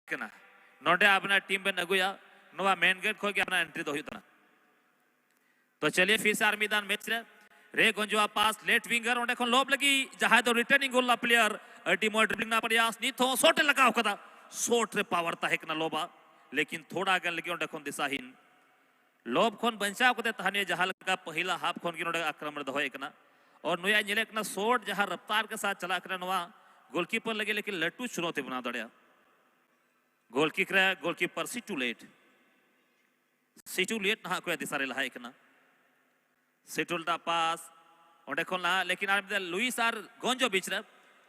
कना नोडे अपना टीम बन अगुया नोवा मेन गेट खो के अपना एंट्री दो हितना तो चलिए फिर से आर्मीदान मैच रे गोंजुआ पास लेट विंगर ओंडे खन लोब लगी जहां तो रिटर्निंग गोल प्लेयर अल्टीमो ड्रिबलिंग ना प्रयास नी थो सोटे लगाओ कदा सोट रे पावर ता हेकना लोबा लेकिन थोड़ा गन लगी ओंडे खन दिशाहीन लोब खन बंचाव कते तहने जहां लगा पहला हाफ खन गिनोडे आक्रमण दो एकना और नुया नेले कना सोट जहां रफ्तार के साथ चला करना नवा गोलकीपर लगे लेकिन लट्टू चुनौती बना दड़या गोलकीपर सिटू लेट ना को दिशा रे लहाय कना सिटुलटा पास ओंडे खन ला लेकिन आर लुइस आर गोंजो बीच रे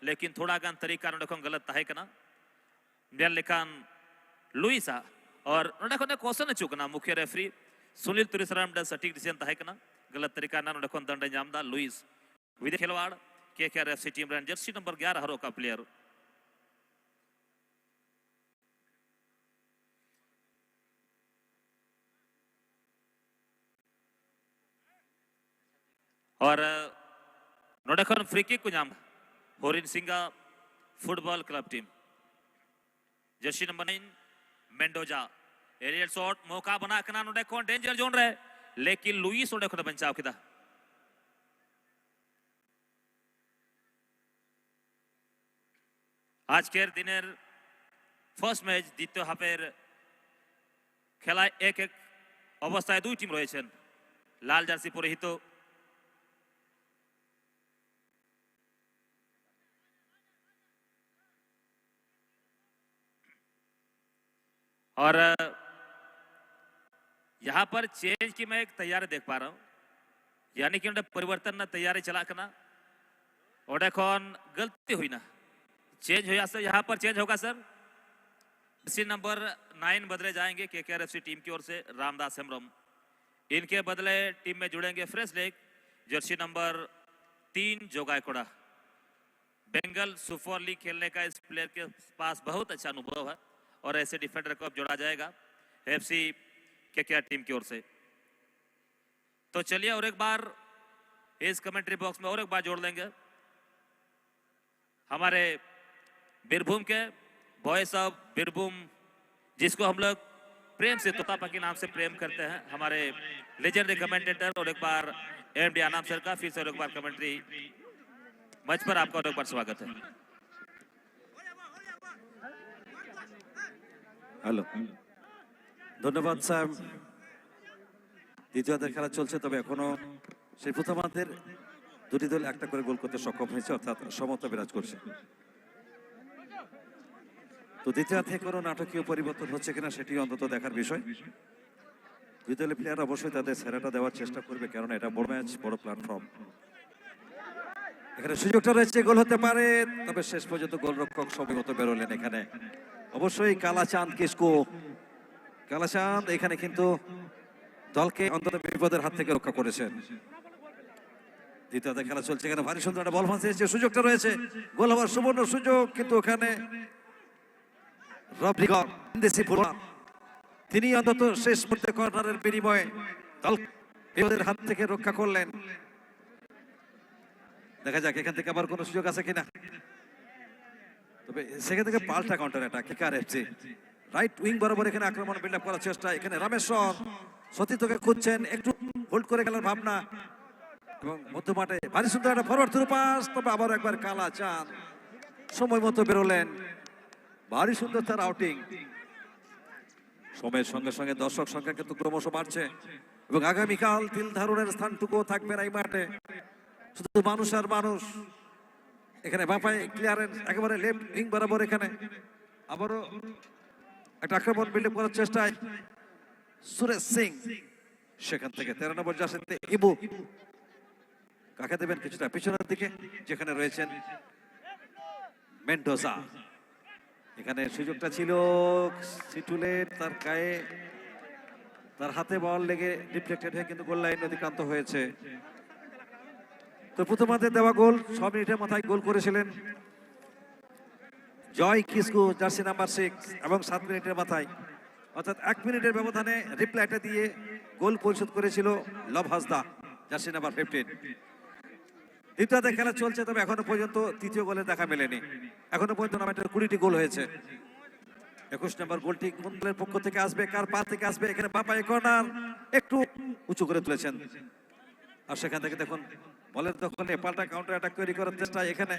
लेकिन थोड़ा गान तरीका ओंडे खन गलत ताहे कना नेल लेखान लुइसा और ओंडे खन क्वेश्चन चुकना मुख्य रेफरी सुनील तुरिसराम द सटीक डिसीजन ताहे कना गलत तरीका ना ओंडे खन दंड जामदा लुइस विदे खिलवाड़ केकेआरएफसी टीम रन जर्सी नंबर 11 हरो का प्लेयर और नोडखन फ्री किक को नाम होरिन सिंगा football club team jersey number 9 Mendoza Ariel shot मौका बना कना नोडखन डेंजर जोन रहे लेकिन लुइस नोडखन बचाव किदा आज के दिनेर फर्स्ट मैच द्वितीय हाफेर खेला एक एक अवस्थाय दुई टीम रयेछेन लाल जार्सी परिहित और यहां पर चेंज की मैं एक तैयारी देख पा रहा हूं यानी कि परिवर्तन ना तैयारी चला करना ओडे कौन गलती हुई ना चेंज हुआ सर यहां पर चेंज होगा सर इसी नंबर 9 बदले जाएंगे केकेआरएफसी टीम की ओर से रामदास हेम्ब्रम इनके बदले टीम में जुड़ेंगे फ्रेश लेग जर्सी नंबर 3 जोगायकोड़ा बेंगल सुपर लीग खेलने का इस प्लेयर के पास बहुत अच्छा अनुभव है और ऐसे डिफेंडर को अब जोड़ा जाएगा एफसी केकेआर टीम की ओर से तो चलिए और एक बार इस कमेंट्री बॉक्स में और एक बार जोड़ लेंगे हमारे बीरभूम के वॉइस ऑफ बीरभूम जिसको हम लोग प्रेम से तोतापा के नाम से प्रेम करते हैं हमारे लेजेंडरी कमेंटेटर और एक बार एमडी आनाम सर का फिर से और एक बार कमेंट्री मंच पर आपका और एक बार स्वागत है हेलो धन्यवाद साहेब দ্বিতীয় খেলা চলছে তবে এখনো সেই প্রথমার্ধের দুটি দল একটা করে গোল করতে সক্ষম হয়েছে অর্থাৎ সমতা বিরাজ করছে তো দ্বিতীয়ার্ধে কোনো নাটকীয় পরিবর্তন হচ্ছে কিনা সেটি অন্তত দেখার বিষয় দুই দলের প্লেয়ার অবশ্যই তাদের সেরাটা দেওয়ার চেষ্টা করবে কারণ এটা বড় ম্যাচ বড় প্ল্যাটফর্ম এখানে সুযোগটা রয়েছে গোল হতে পারে তবে শেষ পর্যন্ত গোলরক্ষক সময়মতো বেরোলেন এখানে অবশ্যই কালাচাঁদ কিসকো কালাচাঁদ এখানে কিন্তু দলকে অন্তত বিপদের হাত থেকে রক্ষা করেছেন দ্বিতীয়তে খেলা চলছে এখানে ভারী সুন্দর একটা বল ফাঁসিয়েছে সুযোগটা রয়েছে গোল হওয়ার সুবর্ণ সুযোগ কিন্তু ওখানে রড্রিগো দেশি ফুটবলার তিনি অন্তত শেষ মুহূর্তে কর্নারের বিনিময়ে দল বিপদের হাত থেকে রক্ষা করলেন দেখা যাক এখান থেকে আবার কোনো সুযোগ আছে কিনা তবে সেখান থেকে পাল্টা কাউন্টার অ্যাটাক কেকেআরএফসি রাইট উইং বরাবর এখানে আক্রমণ বিল্ড আপ করার চেষ্টা এখানে রামেশ্বর সতীর্থকে খুঁজছেন একটু হোল্ড করে খেলার ভাবনা এবং মধ্যমাঠে ভারী সুন্দর একটা ফরওয়ার্ড থ্রু পাস তবে আবার একবার কালাচাঁদ সময় মতো বেরোলেন ভারী সুন্দর তার আউটিং সময়ের সঙ্গে সঙ্গে দর্শক সংখ্যা কিন্তু ক্রমশ বাড়ছে এবং আগামীকাল তিল ধারণের স্থানটুকু থাকবে না এই মাঠে শুধু মানুষ আর মানুষ এখানে বাপায় ক্লিয়ারেন্স একেবারে লেফট উইং বরাবর এখানে আবারও একটা আক্রমণ বিল্ড আপ করার চেষ্টায় সুরেশ সিং সেখান থেকে 13 নম্বর জার্সিতে ইবু কাকে দেবেন কিছুটা পিছনের দিকে যেখানে রয়েছেন মেন্ডোজা এখানে সুযোগটা ছিল সিটুলেট তার গায়ে তার হাতে বল লেগে ডিফ্লেক্টেড হয়ে কিন্তু গোল লাইন অতিক্রান্ত হয়েছে তো প্রথমার্ধে দেওয়া গোল 6 মিনিটের মাথায় গোল করেছিলেন জয় কিসকো জার্সি নাম্বার 6 এবং 7 মিনিটের মাথায় অর্থাৎ 1 মিনিটের ব্যবধানে রিপ্লাইটা দিয়ে গোল পরিশোধ করেছিল লভ হাসদা জার্সি নাম্বার 15 দ্বিতীয়তে খেলা চলছে তবে এখনো পর্যন্ত তৃতীয় গোলের দেখা মেলেনি এখনো পর্যন্ত টুর্নামেন্টের 20টি গোল হয়েছে 21 নম্বর গোলটি কোন দলের পক্ষ থেকে আসবে, কার পা থেকে আসবে? এখানে বাপায় কর্নার একটু উঁচু করে তুলেছেন, আর সেখান থেকে দেখুন বলের দখলে পাল্টা কাউন্টার অ্যাটাক তৈরি করার চেষ্টা। এখানে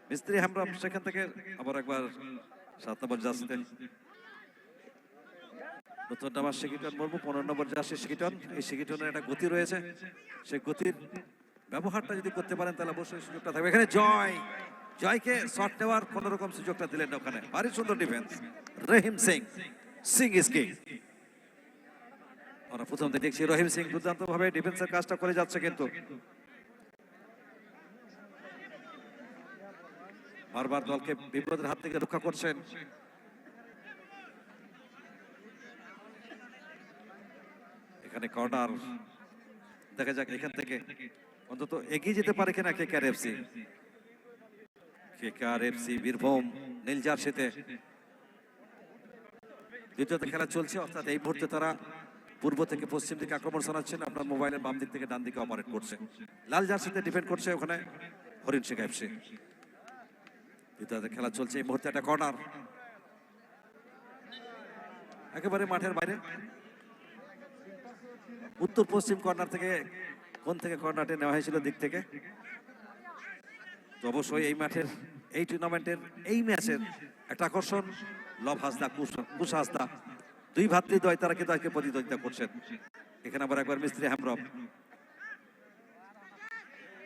মিস্ত্রি হামরাম সেখান থেকে আবার একবার 7 নম্বর জার্সিতে নতুন নামার সিকিটন বলবো, 15 নম্বর জার্সি সিকিটন। এই সিকিটনের একটা গতি রয়েছে, সেই গতির ব্যবহারটা যদি করতে পারেন তাহলে অবশ্যই সুযোগটা থাকবে। এখানে জয়কে শট নেওয়ার কোন রকম সুযোগটা দিলেন না ওখানে। ভারী সুন্দর defence, Rahim Singh, Singh is king. আমরা প্রথম দেখছি রহিম সিং দুর্দান্ত ভাবে ডিফেন্সের কাজটা করে যাচ্ছে, কিন্তু বারবার দলকে বিপদের হাত থেকে রক্ষা করছেন। এখানে কর্নার, দেখা যাক এখান থেকে অন্তত এগিয়ে যেতে পারে কিনা KKR FC. KKR FC Birbhum নীল জার্সিতে দ্বিতীয়তে খেলা চলছে, অর্থাৎ এই মুহূর্তে তারা পূর্ব থেকে পশ্চিম দিকে আক্রমণ চালাচ্ছেন। আপনার মোবাইলের বাম দিক থেকে ডান দিকে অপারেট করছে। লাল জার্সিতে ডিফেন্ড করছে ওখানে হরিণ সিং এফসি। দ্বিতীয়তে খেলা চলছে, এই মুহূর্তে একটা কর্নার একেবারে মাঠের বাইরে, উত্তর পশ্চিম কর্নার থেকে। কোন থেকে কর্নারটি নেওয়া হয়েছিল? দিক থেকে। তো অবশ্যই এই মাঠের, এই টুর্নামেন্টের, এই ম্যাচের একটা আকর্ষণ লব হাসদা, কুশ হাসদা, দুই ভাতৃদ্বয় তারা কিন্তু আজকে প্রতিদ্বন্দ্বিতা করছেন। এখানে আবার একবার মিস্ত্রি হামরম।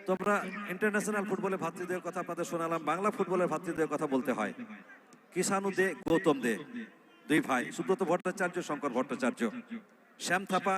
তো আমরা ইন্টারন্যাশনাল ফুটবলের ভাতৃদ্বয়ের কথা আপনাদের শোনালাম, বাংলা ফুটবলের ভাতৃদ্বয়ের কথা বলতে হয় কিষাণু দে, গৌতম দে, দুই ভাই, সুব্রত ভট্টাচার্য, শঙ্কর ভট্টাচার্য, শ্যাম থাপা।